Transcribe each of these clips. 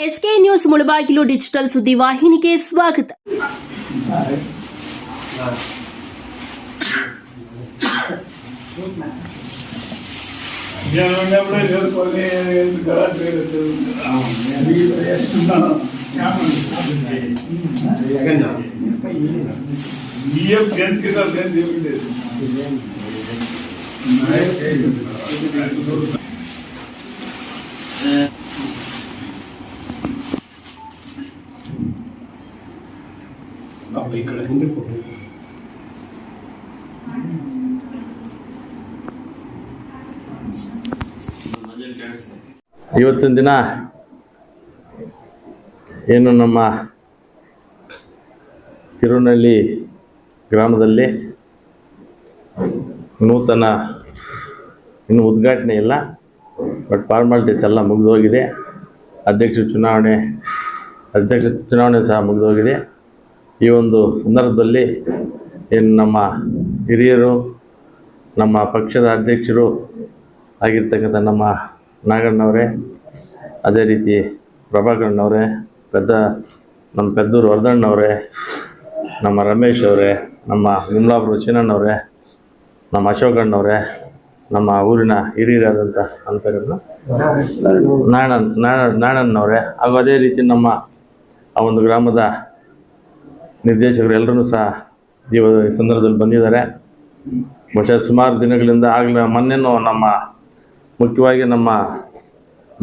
SK news Mulbagal digital ಸುದ್ದಿವಾಹಿನಿಗೆ ಸ್ವಾಗತ. ಇವತ್ತಿನ ದಿನ ಏನು ನಮ್ಮ ತಿರುನಳ್ಳಿ ಗ್ರಾಮದಲ್ಲಿ ನೂತನ ಇನ್ನು ಉದ್ಘಾಟನೆ ಇಲ್ಲ, ಬಟ್ ಫಾರ್ಮಾಲಿಟೀಸ್ ಎಲ್ಲ ಮುಗಿದೋಗಿದೆ. ಅಧ್ಯಕ್ಷ ಚುನಾವಣೆ ಸಹ ಮುಗಿದೋಗಿದೆ. ಈ ಒಂದು ಸಂದರ್ಭದಲ್ಲಿ ಏನು ನಮ್ಮ ಹಿರಿಯರು, ನಮ್ಮ ಪಕ್ಷದ ಅಧ್ಯಕ್ಷರು ಆಗಿರ್ತಕ್ಕಂಥ ನಮ್ಮ ನಾಗಣ್ಣವರೇ, ಅದೇ ರೀತಿ ಪ್ರಭಾಕರಣ್ಣವರೇ, ನಮ್ಮ ಪೆದ್ದೂರು ವರ್ಧಣ್ಣವರೇ, ನಮ್ಮ ರಮೇಶ್ ಅವರೇ, ನಮ್ಮ ನಿಮ್ಲಾಪುರ ಚಿನ್ನಣ್ಣವರೇ, ನಮ್ಮ ಅಶೋಕಣ್ಣವರೇ, ನಮ್ಮ ಊರಿನ ಹಿರಿಯರಾದಂಥ ಅಂತರನ್ನು ನಾಣಣ್ಣವರೇ, ಹಾಗೂ ಅದೇ ರೀತಿ ನಮ್ಮ ಆ ಒಂದು ಗ್ರಾಮದ ನಿರ್ದೇಶಕರು ಎಲ್ಲರೂ ಸಹ ಈ ಸಂದರ್ಭದಲ್ಲಿ ಬಂದಿದ್ದಾರೆ. ಬಹುಶಃ ಸುಮಾರು ದಿನಗಳಿಂದ ಮೊನ್ನೆನೂ ನಮ್ಮ ಮುಖ್ಯವಾಗಿ ನಮ್ಮ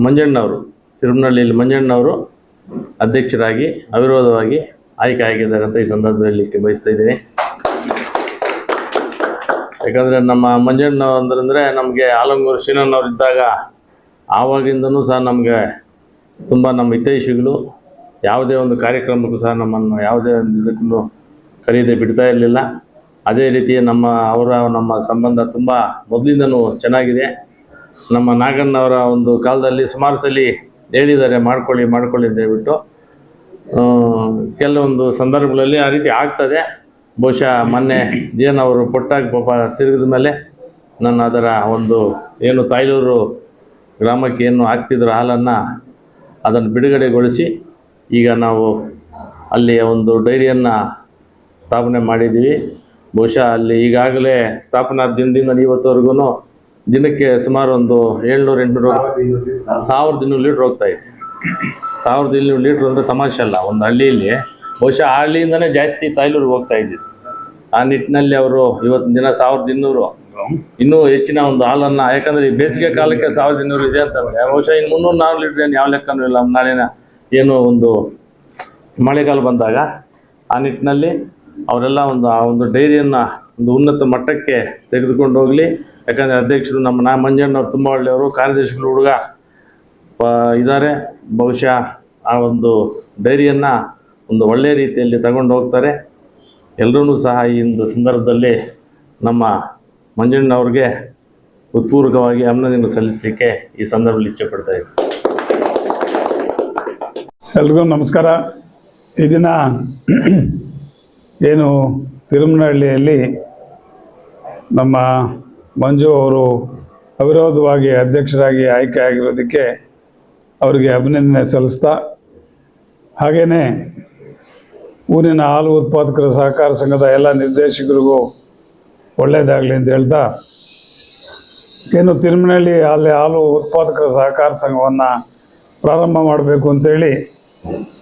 ಮಂಜಣ್ಣವರು, ತಿರುಮನಹಳ್ಳಿಯಲ್ಲಿ ಮಂಜಣ್ಣವರು ಅಧ್ಯಕ್ಷರಾಗಿ ಅವಿರೋಧವಾಗಿ ಆಯ್ಕೆ ಆಗಿದ್ದಾರೆ ಅಂತ ಈ ಸಂದರ್ಭದಲ್ಲಿ ಬಯಸ್ತಾ ಇದ್ದೀನಿ. ಯಾಕಂದರೆ ನಮ್ಮ ಮಂಜಣ್ಣ ಅಂದರೆ ನಮಗೆ ಆಲಂಗೂರು ಶ್ರೀನಣ್ಣವ್ರು ಇದ್ದಾಗ ಆವಾಗಿಂದನೂ ಸಹ ನಮಗೆ ತುಂಬ ನಮ್ಮ ಹಿತೈಷಿಗಳು, ಯಾವುದೇ ಒಂದು ಕಾರ್ಯಕ್ರಮಕ್ಕೂ ಸಹ ನಮ್ಮನ್ನು ಯಾವುದೇ ಒಂದು ಇದಕ್ಕೂ ಕರೆಯದೆ ಬಿಡ್ತಾ ಇರಲಿಲ್ಲ. ಅದೇ ರೀತಿ ನಮ್ಮ ಸಂಬಂಧ ತುಂಬ ಮೊದಲಿಂದನೂ ಚೆನ್ನಾಗಿದೆ. ನಮ್ಮ ನಾಗಣ್ಣವರ ಒಂದು ಕಾಲದಲ್ಲಿ ಸುಮಾರು ಸಲ ಹೇಳಿದ್ದಾರೆ ಮಾಡ್ಕೊಳ್ಳಿ ಅಂತ ಹೇಳ್ಬಿಟ್ಟು. ಕೆಲವೊಂದು ಸಂದರ್ಭಗಳಲ್ಲಿ ಆ ರೀತಿ ಆಗ್ತದೆ. ಬಹುಶಃ ಮೊನ್ನೆ ಏನವರು ಪೊಟ್ಟಾಗಿ ಪಾಪ ತಿರುಗಿದ ಮೇಲೆ ನಾನು ಅದರ ಒಂದು ಏನು ತಾಯ್ಲೂರು ಗ್ರಾಮಕ್ಕೆ ಏನು ಹಾಕ್ತಿದ್ರು ಹಾಲನ್ನು ಅದನ್ನು ಬಿಡುಗಡೆಗೊಳಿಸಿ ಈಗ ನಾವು ಅಲ್ಲಿ ಒಂದು ಡೈರಿಯನ್ನು ಸ್ಥಾಪನೆ ಮಾಡಿದ್ದೀವಿ. ಬಹುಶಃ ಅಲ್ಲಿ ಈಗಾಗಲೇ ಸ್ಥಾಪನಾ ದಿನದಿಂದ ಇವತ್ತವರೆಗೂ ದಿನಕ್ಕೆ ಸುಮಾರು ಒಂದು 700-800 ಲೀಟ್ರ್ ಹೋಗ್ತಾಯಿದೆ. 1200 ಲೀಟ್ರ್ ಅಂದರೆ ತಮಾಷೆ ಅಲ್ಲ. ಒಂದು ಹಳ್ಳಿಯಲ್ಲಿ ಬಹುಶಃ ಆ ಹಳ್ಳಿಯಿಂದನೇ ಜಾಸ್ತಿ ತಾಯ್ಲೂರಿಗೆ ಹೋಗ್ತಾ ಇದ್ದಿದ್ದು. ಆ ನಿಟ್ಟಿನಲ್ಲಿ ಅವರು ಇವತ್ತಿನ ದಿನ 1200 ಇನ್ನೂ ಹೆಚ್ಚಿನ ಒಂದು ಹಾಲನ್ನು, ಯಾಕಂದರೆ ಈ ಬೇಸಿಗೆ ಕಾಲಕ್ಕೆ 1200 ಇದೆ ಅಂತಂದರೆ ಬಹುಶಃ ಇನ್ನು 300-400 ಲೀಟ್ರ್ ಏನು ಯಾವ ಲೆಕ್ಕನೂ ಇಲ್ಲ. ನಾಳಿನ ಏನು ಒಂದು ಮಳೆಗಾಲ ಬಂದಾಗ ಆ ನಿಟ್ಟಿನಲ್ಲಿ ಅವರೆಲ್ಲ ಆ ಒಂದು ಡೈರಿಯನ್ನು ಒಂದು ಉನ್ನತ ಮಟ್ಟಕ್ಕೆ ತೆಗೆದುಕೊಂಡು ಹೋಗಲಿ. ಯಾಕಂದರೆ ಅಧ್ಯಕ್ಷರು ನಮ್ಮ ಮಂಜಣ್ಣವ್ರು ತುಂಬ ಒಳ್ಳೆಯವರು, ಕಾರ್ಯದರ್ಶಿಗಳು ಹುಡುಗ ಇದ್ದಾರೆ. ಬಹುಶಃ ಆ ಒಂದು ಡೈರಿಯನ್ನು ಒಂದು ಒಳ್ಳೆಯ ರೀತಿಯಲ್ಲಿ ತಗೊಂಡು ಹೋಗ್ತಾರೆ. ಎಲ್ಲರೂ ಸಹ ಈ ಒಂದು ಸಂದರ್ಭದಲ್ಲಿ ನಮ್ಮ ಮಂಜಣ್ಣವ್ರಿಗೆ ಹೃತ್ಪೂರ್ವಕವಾಗಿ ಅಭಿನಂದನೆ ಸಲ್ಲಿಸಲಿಕ್ಕೆ ಈ ಸಂದರ್ಭದಲ್ಲಿ ಇಚ್ಛೆ ಪಡ್ತಾ ಇದ್ದೀನಿ. ಎಲ್ರಿಗೂ ನಮಸ್ಕಾರ. ಈ ದಿನ ಏನು ತಿರುಮನಹಳ್ಳಿಯಲ್ಲಿ ನಮ್ಮ ಮಂಜು ಅವರು ಅವಿರೋಧವಾಗಿ ಅಧ್ಯಕ್ಷರಾಗಿ ಆಯ್ಕೆ ಆಗಿರೋದಕ್ಕೆ ಅವರಿಗೆ ಅಭಿನಂದನೆ ಸಲ್ಲಿಸ್ತಾ, ಹಾಗೆಯೇ ಊರಿನ ಹಾಲು ಉತ್ಪಾದಕರ ಸಹಕಾರ ಸಂಘದ ಎಲ್ಲ ನಿರ್ದೇಶಕರಿಗೂ ಒಳ್ಳೆಯದಾಗಲಿ ಅಂತ ಹೇಳ್ತಾ, ಏನು ತಿರುಮನಹಳ್ಳಿ ಹಾಲು ಉತ್ಪಾದಕರ ಸಹಕಾರ ಸಂಘವನ್ನು ಪ್ರಾರಂಭ ಮಾಡಬೇಕು ಅಂತೇಳಿ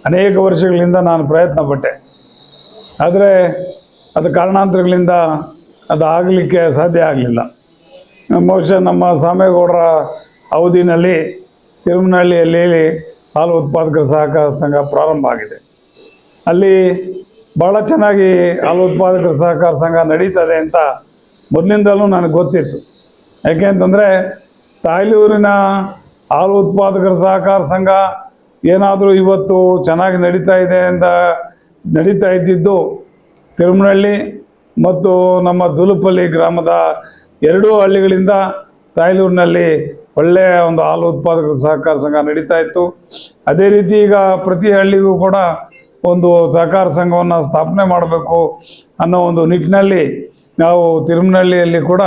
ಅನೇಕ ವರ್ಷಗಳಿಂದ ನಾನು ಪ್ರಯತ್ನ ಪಟ್ಟೆ. ಆದರೆ ಅದು ಕಾರಣಾಂತರಗಳಿಂದ ಅದು ಆಗಲಿಕ್ಕೆ ಸಾಧ್ಯ ಆಗಲಿಲ್ಲ. ಬಹುಶಃ ನಮ್ಮ ಸಾಮೇಗೌಡರ ಅವಧಿನಲ್ಲಿ ತಿರುಮನಹಳ್ಳಿಯಲ್ಲಿ ಹಾಲು ಉತ್ಪಾದಕರ ಸಹಕಾರ ಸಂಘ ಪ್ರಾರಂಭ ಆಗಿದೆ. ಅಲ್ಲಿ ಭಾಳ ಚೆನ್ನಾಗಿ ಹಾಲು ಉತ್ಪಾದಕರ ಸಹಕಾರ ಸಂಘ ನಡೀತದೆ ಅಂತ ಮೊದಲಿಂದಲೂ ನನಗೆ ಗೊತ್ತಿತ್ತು. ಯಾಕೆ ಅಂತಂದರೆ ತಾಯ್ಲೂರಿನ ಹಾಲು ಉತ್ಪಾದಕರ ಸಹಕಾರ ಸಂಘ ಏನಾದರೂ ಇವತ್ತು ಚೆನ್ನಾಗಿ ನಡೀತಾ ಇದ್ದಿದ್ದು ತಿರುಮನಹಳ್ಳಿ ಮತ್ತು ನಮ್ಮ ದುಲುಪಲ್ಲಿ ಗ್ರಾಮದ ಎರಡೂ ಹಳ್ಳಿಗಳಿಂದ ತಾಯ್ಲೂರಿನಲ್ಲಿ ಒಳ್ಳೆಯ ಒಂದು ಹಾಲು ಉತ್ಪಾದಕರ ಸಹಕಾರ ಸಂಘ ನಡೀತಾ ಇತ್ತು. ಅದೇ ರೀತಿ ಈಗ ಪ್ರತಿ ಹಳ್ಳಿಗೂ ಕೂಡ ಒಂದು ಸಹಕಾರ ಸಂಘವನ್ನು ಸ್ಥಾಪನೆ ಮಾಡಬೇಕು ಅನ್ನೋ ಒಂದು ನಿಟ್ಟಿನಲ್ಲಿ ನಾವು ತಿರುಮನಹಳ್ಳಿಯಲ್ಲಿ ಕೂಡ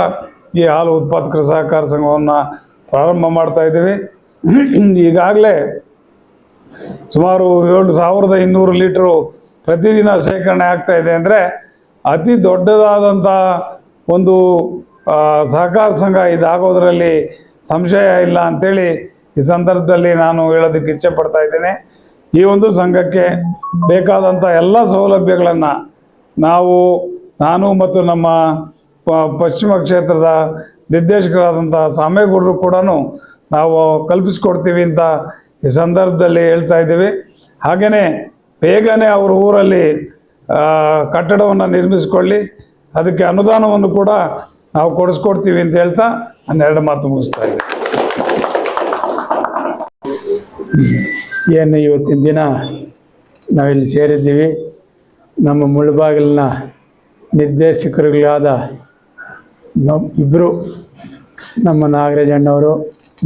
ಈ ಹಾಲು ಉತ್ಪಾದಕರ ಸಹಕಾರ ಸಂಘವನ್ನು ಪ್ರಾರಂಭ ಮಾಡ್ತಾ ಇದ್ದೀವಿ. ಈಗಾಗಲೇ ಸುಮಾರು 7,200 ಲೀಟ್ರು ಪ್ರತಿದಿನ ಶೇಖರಣೆ ಆಗ್ತಾ ಇದೆ ಅಂದರೆ ಅತಿ ದೊಡ್ಡದಾದಂಥ ಒಂದು ಸಹಕಾರ ಸಂಘ ಇದಾಗೋದರಲ್ಲಿ ಸಂಶಯ ಇಲ್ಲ ಅಂಥೇಳಿ ಈ ಸಂದರ್ಭದಲ್ಲಿ ನಾನು ಹೇಳೋದಕ್ಕೆ ಇಚ್ಛೆ ಪಡ್ತಾ ಇದ್ದೇನೆ. ಈ ಒಂದು ಸಂಘಕ್ಕೆ ಬೇಕಾದಂಥ ಎಲ್ಲ ಸೌಲಭ್ಯಗಳನ್ನು ನಾನು ಮತ್ತು ನಮ್ಮ ಪಶ್ಚಿಮ ಕ್ಷೇತ್ರದ ನಿರ್ದೇಶಕರಾದಂಥ ಸಾಮೇಗೌಡರು ಕೂಡ ನಾವು ಕಲ್ಪಿಸ್ಕೊಡ್ತೀವಿ ಅಂತ ಈ ಸಂದರ್ಭದಲ್ಲಿ ಹೇಳ್ತಾ ಇದ್ದೀವಿ. ಹಾಗೆಯೇ ಬೇಗನೆ ಅವ್ರ ಊರಲ್ಲಿ ಕಟ್ಟಡವನ್ನು ನಿರ್ಮಿಸಿಕೊಳ್ಳಿ, ಅದಕ್ಕೆ ಅನುದಾನವನ್ನು ಕೂಡ ನಾವು ಕೊಡಿಸ್ಕೊಡ್ತೀವಿ ಅಂತ ಹೇಳ್ತಾ 12 ಮಾತು ಮುಗಿಸ್ತಾ ಇದ್ದೀವಿ. ಏನು ಇವತ್ತಿನ ದಿನ ನಾವಿಲ್ಲಿ ಸೇರಿದ್ದೀವಿ, ನಮ್ಮ ಮುಳುಬಾಗಿಲಿನ ನಿರ್ದೇಶಕರುಗಳಾದ ಇಬ್ಬರು ನಮ್ಮ ನಾಗರಾಜಣ್ಣವರು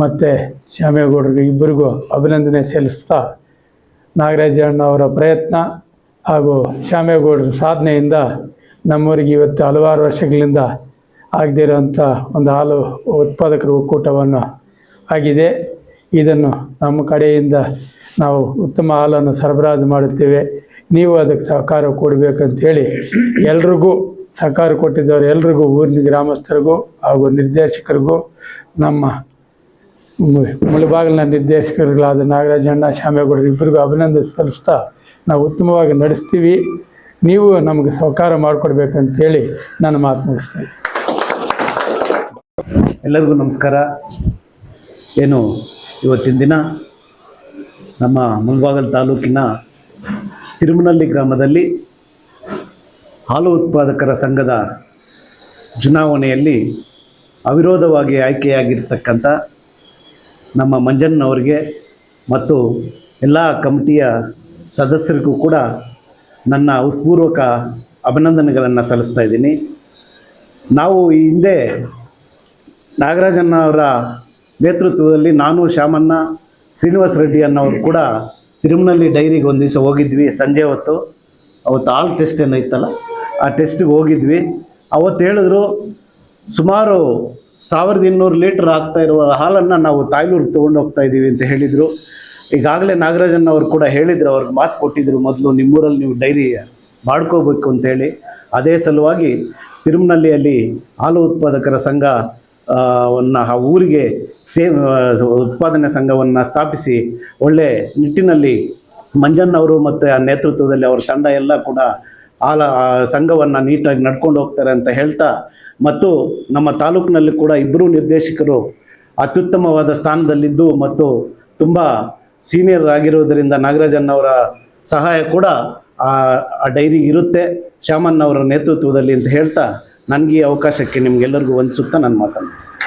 ಮತ್ತು ಶ್ಯಾಮೇಗೌಡರಿಗೆ ಇಬ್ಬರಿಗೂ ಅಭಿನಂದನೆ ಸಲ್ಲಿಸ್ತಾ, ನಾಗರಾಜಣ್ಣವರ ಪ್ರಯತ್ನ ಹಾಗೂ ಶ್ಯಾಮೇಗೌಡರ ಸಾಧನೆಯಿಂದ ನಮ್ಮೂರಿಗೆ ಇವತ್ತು ಹಲವಾರು ವರ್ಷಗಳಿಂದ ಆಗದಿರೋಂಥ ಒಂದು ಹಾಲು ಉತ್ಪಾದಕರ ಒಕ್ಕೂಟವನ್ನು ಆಗಿದೆ. ಇದನ್ನು ನಮ್ಮ ಕಡೆಯಿಂದ ನಾವು ಉತ್ತಮ ಹಾಲನ್ನು ಸರಬರಾಜು ಮಾಡುತ್ತೇವೆ, ನೀವು ಅದಕ್ಕೆ ಸಹಕಾರ ಕೊಡಬೇಕಂತೇಳಿ ಎಲ್ರಿಗೂ ಸಹಕಾರ ಕೊಟ್ಟಿದ್ದವರು ಎಲ್ರಿಗೂ, ಊರಿನ ಗ್ರಾಮಸ್ಥರಿಗೂ ಹಾಗೂ ನಿರ್ದೇಶಕರಿಗೂ, ನಮ್ಮ ಮುಳುಬಾಗಿಲಿನ ನಿರ್ದೇಶಕರುಗಳಾದ ನಾಗರಾಜಣ್ಣ, ಶ್ಯಾಮೇಗೌಡರು ಇಬ್ಬರಿಗೂ ಅಭಿನಂದನೆ ಸಲ್ಲಿಸ್ತಾ ನಾವು ಉತ್ತಮವಾಗಿ ನಡೆಸ್ತೀವಿ, ನೀವು ನಮಗೆ ಸಹಕಾರ ಮಾಡಿಕೊಡ್ಬೇಕಂತೇಳಿ ನಾನು ಮಾತು ಮುಗಿಸ್ತಾ ಇದ್ದೀನಿ. ಎಲ್ಲರಿಗೂ ನಮಸ್ಕಾರ. ಏನು ಇವತ್ತಿನ ದಿನ ನಮ್ಮ ಮುಳಬಾಗಿಲು ತಾಲೂಕಿನ ತಿರುಮನಹಳ್ಳಿ ಗ್ರಾಮದಲ್ಲಿ ಹಾಲು ಉತ್ಪಾದಕರ ಸಂಘದ ಚುನಾವಣೆಯಲ್ಲಿ ಅವಿರೋಧವಾಗಿ ಆಯ್ಕೆಯಾಗಿರ್ತಕ್ಕಂಥ ನಮ್ಮ ಮಂಜಣ್ಣವರಿಗೆ ಮತ್ತು ಎಲ್ಲ ಕಮಿಟಿಯ ಸದಸ್ಯರಿಗೂ ಕೂಡ ನನ್ನ ಹೃತ್ಪೂರ್ವಕ ಅಭಿನಂದನೆಗಳನ್ನು ಸಲ್ಲಿಸ್ತಾ ಇದ್ದೀನಿ. ನಾವು ಈ ಹಿಂದೆ ನಾಗರಾಜಣ್ಣ ಅವರ ನೇತೃತ್ವದಲ್ಲಿ ನಾನು, ಶ್ಯಾಮಣ್ಣ, ಶ್ರೀನಿವಾಸ ರೆಡ್ಡಿ ಅನ್ನೋರು ಕೂಡ ತಿರುಮನಹಳ್ಳಿ ಡೈರಿಗೆ ಒಂದು ದಿವಸ ಹೋಗಿದ್ವಿ. ಸಂಜೆ ಹೊತ್ತು ಅವತ್ತು ಹಾಲು ಟೆಸ್ಟ್ ಏನೈತಲ್ಲ ಆ ಟೆಸ್ಟಿಗೆ ಹೋಗಿದ್ವಿ. ಅವತ್ತು ಹೇಳಿದ್ರು ಸುಮಾರು 1,200 ಲೀಟ್ರ್ ಆಗ್ತಾ ಇರುವ ಹಾಲನ್ನು ನಾವು ತಾಯ್ಲೂರಿಗೆ ತೊಗೊಂಡು ಹೋಗ್ತಾ ಇದ್ದೀವಿ ಅಂತ ಹೇಳಿದರು. ಈಗಾಗಲೇ ನಾಗರಾಜಣ್ಣ ಅವರು ಕೂಡ ಹೇಳಿದರು, ಅವ್ರಿಗೆ ಮಾತು ಕೊಟ್ಟಿದ್ದರು, ಮೊದಲು ನಿಮ್ಮೂರಲ್ಲಿ ನೀವು ಡೈರಿ ಮಾಡ್ಕೋಬೇಕು ಅಂತೇಳಿ. ಅದೇ ಸಲುವಾಗಿ ತಿರುಮನಹಳ್ಳಿಯಲ್ಲಿ ಹಾಲು ಉತ್ಪಾದಕರ ಸಂಘ ಆ ಊರಿಗೆ ಉತ್ಪಾದನೆ ಸಂಘವನ್ನು ಸ್ಥಾಪಿಸಿ ಒಳ್ಳೆ ನಿಟ್ಟಿನಲ್ಲಿ ಮಂಜಣ್ಣವರು ಮತ್ತು ಆ ನೇತೃತ್ವದಲ್ಲಿ ಅವರ ತಂಡ ಎಲ್ಲ ಕೂಡ ಸಂಘವನ್ನು ನೀಟಾಗಿ ನಡ್ಕೊಂಡು ಹೋಗ್ತಾರೆ ಅಂತ ಹೇಳ್ತಾ, ಮತ್ತು ನಮ್ಮ ತಾಲೂಕಿನಲ್ಲಿ ಕೂಡ ಇಬ್ಬರು ನಿರ್ದೇಶಕರು ಅತ್ಯುತ್ತಮವಾದ ಸ್ಥಾನದಲ್ಲಿದ್ದು ಮತ್ತು ತುಂಬ ಸೀನಿಯರ್ ಆಗಿರುವುದರಿಂದ ನಾಗರಾಜಣ್ಣವರ ಸಹಾಯ ಕೂಡ ಆ ಡೈರಿಗೆ ಇರುತ್ತೆ ಶ್ಯಾಮಣ್ಣವರ ನೇತೃತ್ವದಲ್ಲಿ ಅಂತ ಹೇಳ್ತಾ, ನನಗೆ ಈ ಅವಕಾಶಕ್ಕೆ ನಿಮಗೆಲ್ಲರಿಗೂ ವಂದಿಸುತ್ತಾ ನಾನು ಮಾತನಾಡ್ತೀನಿ.